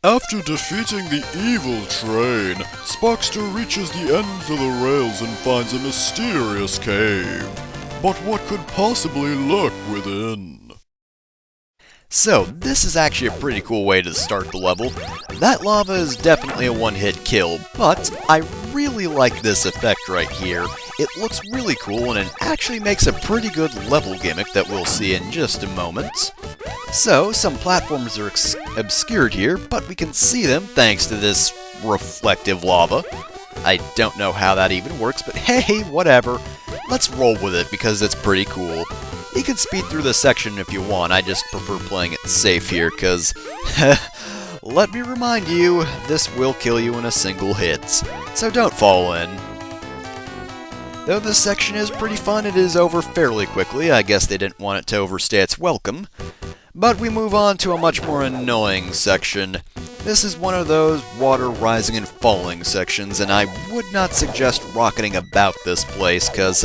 After defeating the evil train, Sparkster reaches the ends of the rails and finds a mysterious cave. But what could possibly lurk within? So, this is actually a pretty cool way to start the level. That lava is definitely a one-hit kill, but I really like this effect right here. It looks really cool and it actually makes a pretty good level gimmick that we'll see in just a moment. So, some platforms are obscured here, but we can see them thanks to this reflective lava. I don't know how that even works, but hey, whatever. Let's roll with it because it's pretty cool. You can speed through this section if you want, I just prefer playing it safe here, because, let me remind you, this will kill you in a single hit, so don't fall in. Though this section is pretty fun, it is over fairly quickly. I guess they didn't want it to overstay its welcome. But we move on to a much more annoying section. This is one of those water rising and falling sections, and I would not suggest rocketing about this place, because,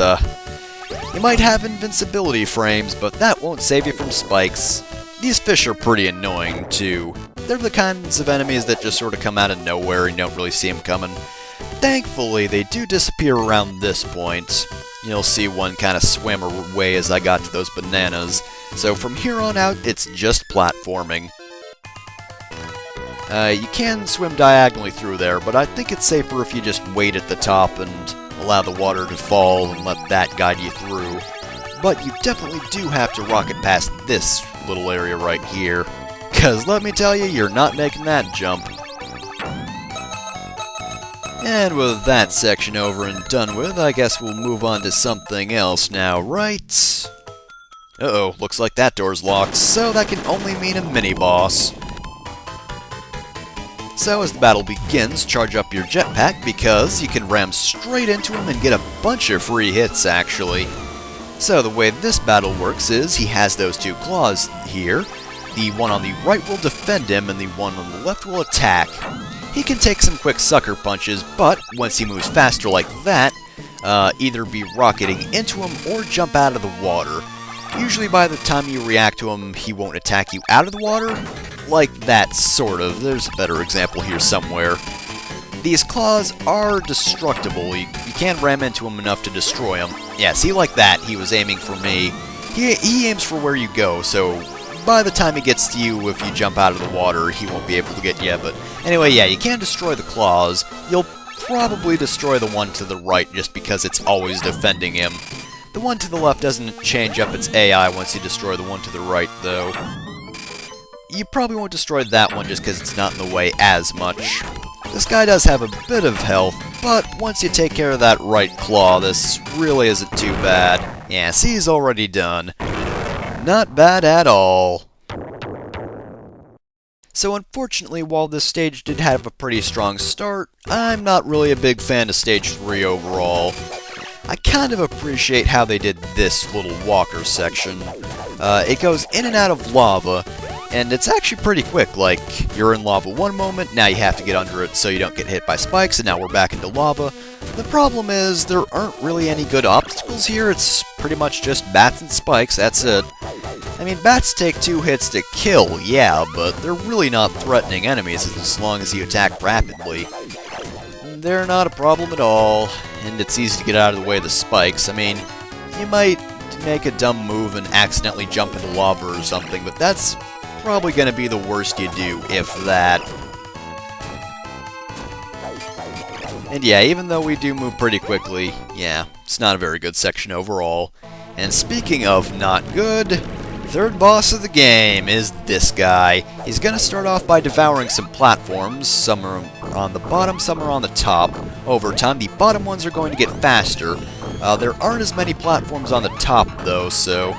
you might have invincibility frames, but that won't save you from spikes. These fish are pretty annoying, too. They're the kinds of enemies that just sort of come out of nowhere and you don't really see them coming. Thankfully, they do disappear around this point. You'll see one kind of swam away as I got to those bananas. So from here on out, it's just platforming. You can swim diagonally through there, but I think it's safer if you just wait at the top and allow the water to fall and let that guide you through. But you definitely do have to rocket past this little area right here. Because let me tell you, you're not making that jump. And with that section over and done with, I guess we'll move on to something else now, right? Uh-oh, looks like that door's locked, so that can only mean a mini-boss. So as the battle begins, charge up your jetpack because you can ram straight into him and get a bunch of free hits, actually. So the way this battle works is he has those two claws here. The one on the right will defend him and the one on the left will attack. He can take some quick sucker punches, but once he moves faster like that, either be rocketing into him or jump out of the water. Usually by the time you react to him, he won't attack you out of the water. Like that, sort of. There's a better example here somewhere. These claws are destructible. You can't ram into him enough to destroy him. Yeah, see, like that, he was aiming for me. He aims for where you go, so by the time he gets to you, if you jump out of the water, he won't be able to get you. But anyway, yeah, you can destroy the claws. You'll probably destroy the one to the right just because it's always defending him. The one to the left doesn't change up its AI once you destroy the one to the right, though. You probably won't destroy that one just because it's not in the way as much. This guy does have a bit of health, but once you take care of that right claw, this really isn't too bad. Yeah, see, he's already done. Not bad at all. So unfortunately, while this stage did have a pretty strong start, I'm not really a big fan of Stage 3 overall. I kind of appreciate how they did this little walker section. It goes in and out of lava, and it's actually pretty quick. Like, you're in lava one moment, now you have to get under it so you don't get hit by spikes, and now we're back into lava. The problem is, there aren't really any good obstacles here. It's pretty much just bats and spikes, that's it. I mean, bats take 2 hits to kill, yeah, but they're really not threatening enemies as long as you attack rapidly. They're not a problem at all, and it's easy to get out of the way of the spikes. I mean, you might make a dumb move and accidentally jump into lava or something, but that's probably going to be the worst you do, if that. And yeah, even though we do move pretty quickly, yeah, it's not a very good section overall. And speaking of not good, third boss of the game is this guy. He's going to start off by devouring some platforms. Some are on the bottom, some are on the top. Over time, the bottom ones are going to get faster. There aren't as many platforms on the top, though, so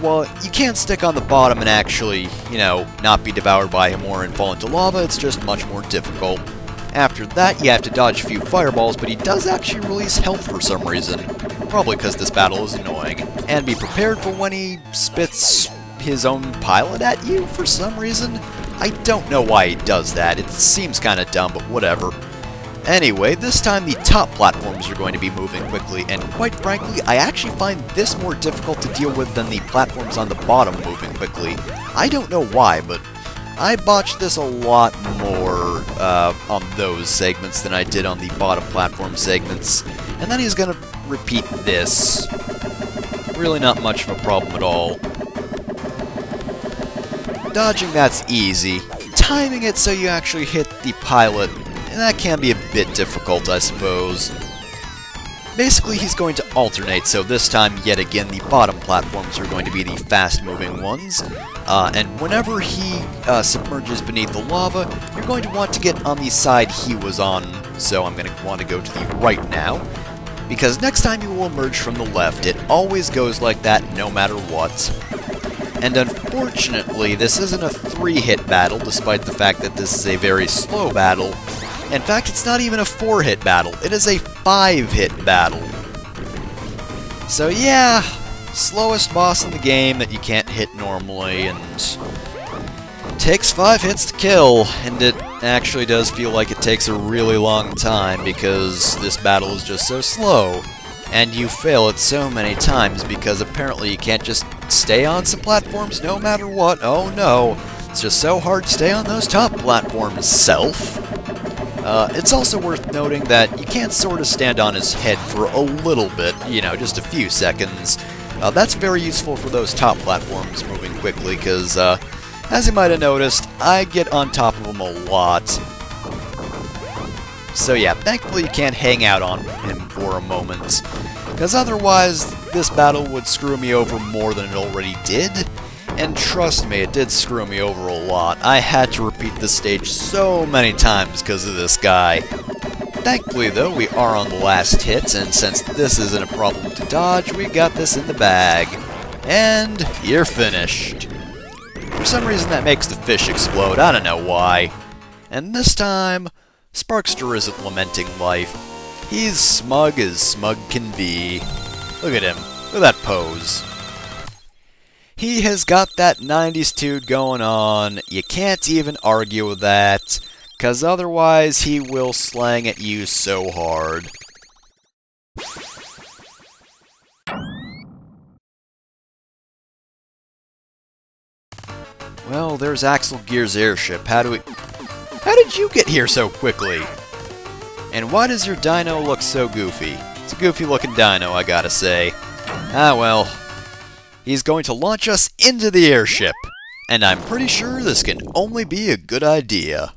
well, you can't stick on the bottom and actually, you know, not be devoured by him or and fall into lava. It's just much more difficult. After that, you have to dodge a few fireballs, but he does actually release health for some reason. Probably because this battle is annoying. And be prepared for when he spits his own pilot at you for some reason. I don't know why he does that. It seems kind of dumb, but whatever. Anyway, this time the top platforms are going to be moving quickly, and quite frankly, I actually find this more difficult to deal with than the platforms on the bottom moving quickly. I don't know why, but I botched this a lot more on those segments than I did on the bottom platform segments. And then he's gonna repeat this. Really not much of a problem at all. Dodging, that's easy. Timing it so you actually hit the pilot, that can be a bit difficult, I suppose. Basically, he's going to alternate, so this time, yet again, the bottom platforms are going to be the fast-moving ones. And whenever he submerges beneath the lava, you're going to want to get on the side he was on, so I'm going to want to go to the right now. Because next time you will emerge from the left, it always goes like that no matter what. And unfortunately, this isn't a 3-hit battle, despite the fact that this is a very slow battle. In fact, it's not even a 4-hit battle, it is a 5-hit battle. So yeah, slowest boss in the game that you can't hit normally, and takes 5 hits to kill, and it actually does feel like it takes a really long time because this battle is just so slow. And you fail it so many times because apparently you can't just stay on some platforms no matter what. Oh no, it's just so hard to stay on those top platforms, self. It's also worth noting that you can't sort of stand on his head for a little bit, you know, just a few seconds. That's very useful for those top platforms moving quickly because, as you might have noticed, I get on top of him a lot. So yeah, thankfully you can't hang out on him for a moment, because otherwise this battle would screw me over more than it already did, and trust me, it did screw me over a lot. I had to repeat this stage so many times because of this guy. Thankfully though, we are on the last hit, and since this isn't a problem to dodge, we got this in the bag. And you're finished. For some reason that makes the fish explode, I don't know why. And this time, Sparkster isn't lamenting life. He's smug as smug can be. Look at him. Look at that pose. He has got that 90s dude going on. You can't even argue with that, because otherwise he will slang at you so hard. Well, there's Axel Gear's airship. How did you get here so quickly? And why does your dino look so goofy? It's a goofy looking dino, I gotta say. Ah well. He's going to launch us into the airship. And I'm pretty sure this can only be a good idea.